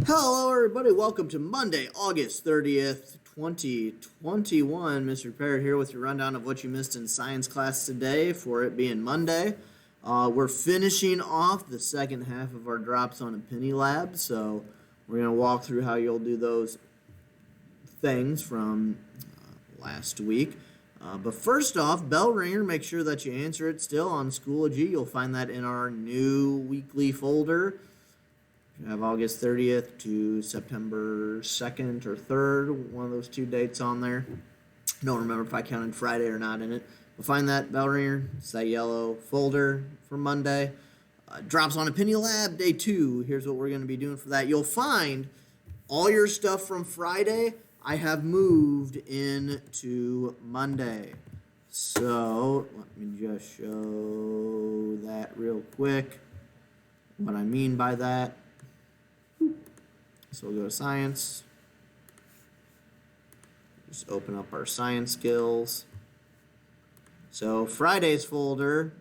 Hello, everybody. Welcome to Monday, August 30th, 2021. Mr. Parrott here with your rundown of what you missed in science class today for it being Monday. We're finishing off the second half of our drops on a penny lab, so we're going to walk through how you'll do those things from last week. But first off, bell ringer, make sure that you answer it still on Schoology. You'll find that in our new weekly folder. You have August 30th to September 2nd or 3rd, one of those two dates on there. I don't remember if I counted Friday or not in it. But find that bell ringer. It's that yellow folder for Monday. Drops on a penny lab, day 2. Here's what we're going to be doing for that. You'll find all your stuff from Friday I have moved into Monday. So let me just show that real quick. What I mean by that. So we'll go to science. Just open up our science skills. So Friday's folder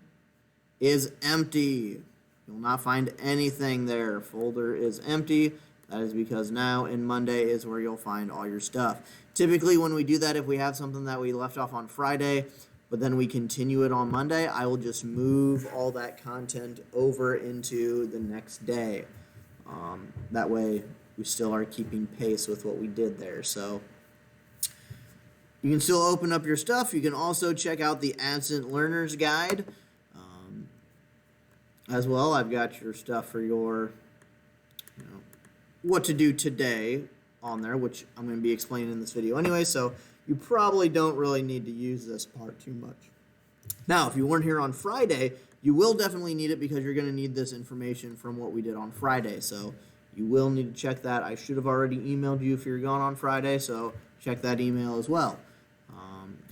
is empty. You'll not find anything there. Folder is empty. That is because now in Monday is where you'll find all your stuff. Typically when we do that, if we have something that we left off on Friday, but then we continue it on Monday, I will just move all that content over into the next day. That way we still are keeping pace with what we did there. So you can still open up your stuff. You can also check out the Absent Learner's Guide. As well, I've got your stuff for your, what to do today on there, which I'm going to be explaining in this video anyway, so you probably don't really need to use this part too much. Now, if you weren't here on Friday, you will definitely need it because you're going to need this information from what we did on Friday, so you will need to check that. I should have already emailed you if you're gone on Friday, so check that email as well.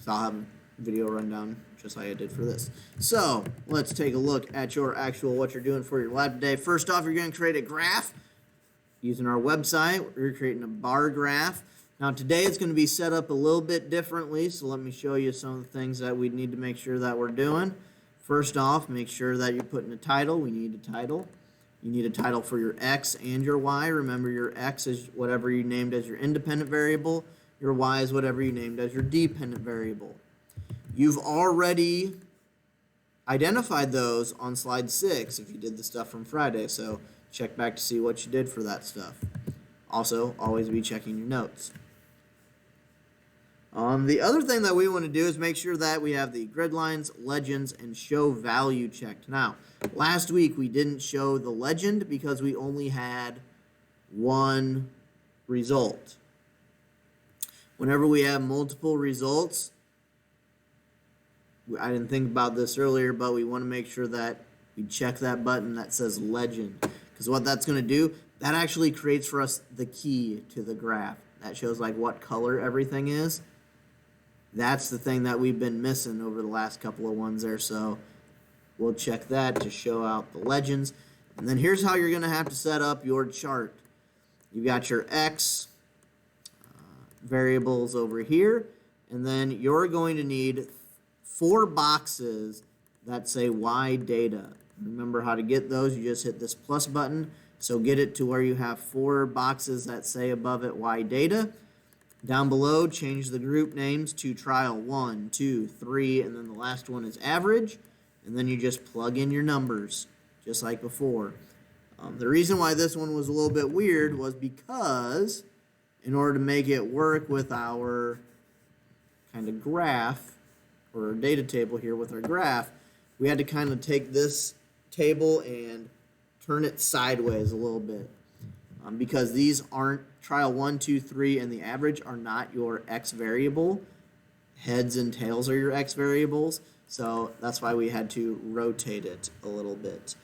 So I'll have a video rundown just like I did for this. So let's take a look at your actual what you're doing for your lab today. First off, you're going to create a graph using our website. We're creating a bar graph. Now today it's going to be set up a little bit differently, so let me show you some of the things that we need to make sure that we're doing. First off, make sure that you're putting a title. We need a title. You need a title for your X and your Y. Remember, your X is whatever you named as your independent variable. Your Y is whatever you named as your dependent variable. You've already identified those on slide 6 if you did the stuff from Friday, so check back to see what you did for that stuff. Also, always be checking your notes. The other thing that we want to do is make sure that we have the grid lines, legends, and show value checked. Now, last week we didn't show the legend because we only had one result. Whenever we have multiple results, I didn't think about this earlier, but we want to make sure that we check that button that says legend. Because what that's going to do, that actually creates for us the key to the graph. That shows like what color everything is. That's the thing that we've been missing over the last couple of ones there, so we'll check that to show out the legends. And then here's how you're going to have to set up your chart. You've got your X variables over here, and then you're going to need 4 boxes that say Y data. Remember how to get those, you just hit this plus button, so get it to where you have 4 boxes that say above it Y data. Down below, change the group names to trial 1, 2, 3, and then the last one is average. And then you just plug in your numbers, just like before. The reason why this one was a little bit weird was because in order to make it work with our kind of graph, or our data table here with our graph, we had to kind of take this table and turn it sideways a little bit. Because these aren't, trial 1, 2, 3, and the average are not your X variable. Heads and tails are your X variables, so that's why we had to rotate it a little bit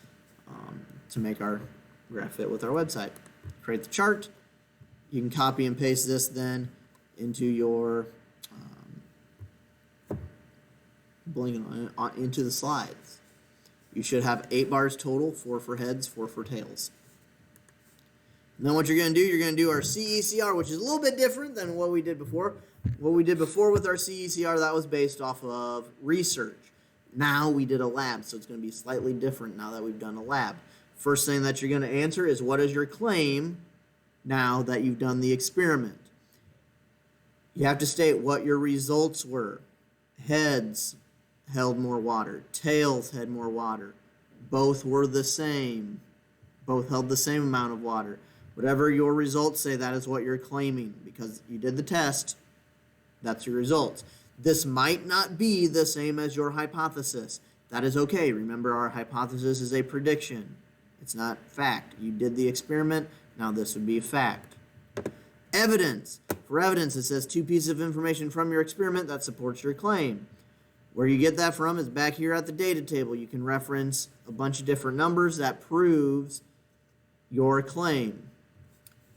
to make our graph fit with our website. Create the chart. You can copy and paste this then into your into the slides. You should have 8 bars total, 4 for heads, 4 for tails. And then what you're going to do, you're going to do our CECR, which is a little bit different than what we did before. What we did before with our CECR, that was based off of research. Now we did a lab, so it's going to be slightly different now that we've done a lab. First thing that you're going to answer is what is your claim now that you've done the experiment. You have to state what your results were. Heads held more water. Tails had more water. Both were the same. Both held the same amount of water. Whatever your results say, that is what you're claiming because you did the test. That's your results. This might not be the same as your hypothesis. That is okay. Remember, our hypothesis is a prediction. It's not fact. You did the experiment. Now this would be fact. Evidence. For evidence, it says 2 pieces of information from your experiment that supports your claim. Where you get that from is back here at the data table. You can reference a bunch of different numbers that proves your claim.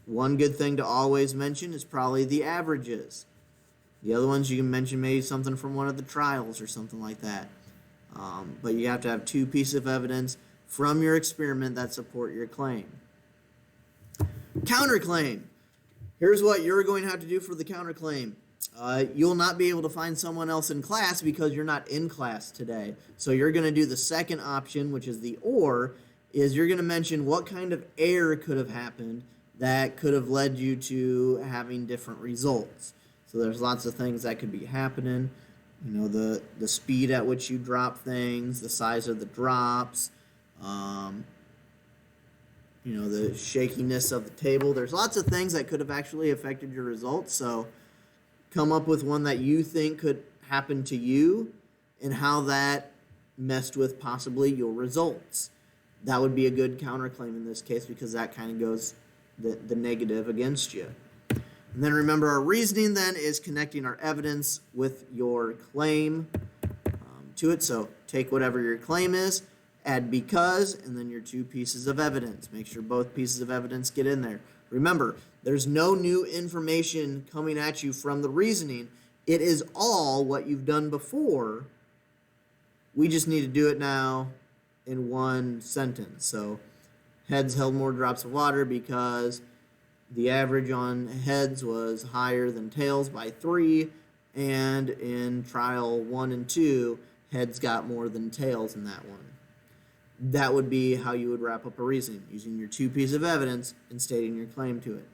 One good thing to always mention is probably the averages. The other ones you can mention maybe something from one of the trials or something like that. But you have to have 2 pieces of evidence from your experiment that support your claim. Counterclaim. Here's what you're going to have to do for the counterclaim. You'll not be able to find someone else in class because you're not in class today. So you're going to do the second option, which is the or, is you're going to mention what kind of error could have happened that could have led you to having different results. So there's lots of things that could be happening. You know, the speed at which you drop things, the size of the drops, you know, the shakiness of the table. There's lots of things that could have actually affected your results. So come up with one that you think could happen to you and how that messed with possibly your results. That would be a good counterclaim in this case because that kind of goes the negative against you. And then remember, our reasoning then is connecting our evidence with your claim to it. So take whatever your claim is, add because, and then your 2 pieces of evidence. Make sure both pieces of evidence get in there. Remember, there's no new information coming at you from the reasoning. It is all what you've done before. We just need to do it now in one sentence. So heads held more drops of water because the average on heads was higher than tails by 3, and in trial 1 and 2, heads got more than tails in that one. That would be how you would wrap up a reasoning, using your 2 pieces of evidence and stating your claim to it.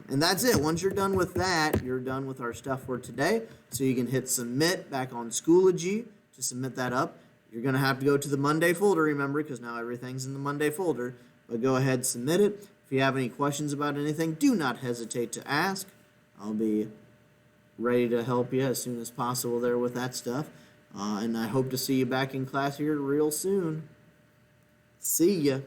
And that's it. Once you're done with that, you're done with our stuff for today. So you can hit submit back on Schoology to submit that up. You're going to have to go to the Monday folder, remember, because now everything's in the Monday folder. But go ahead, submit it. If you have any questions about anything, do not hesitate to ask. I'll be ready to help you as soon as possible there with that stuff. And I hope to see you back in class here real soon. See ya.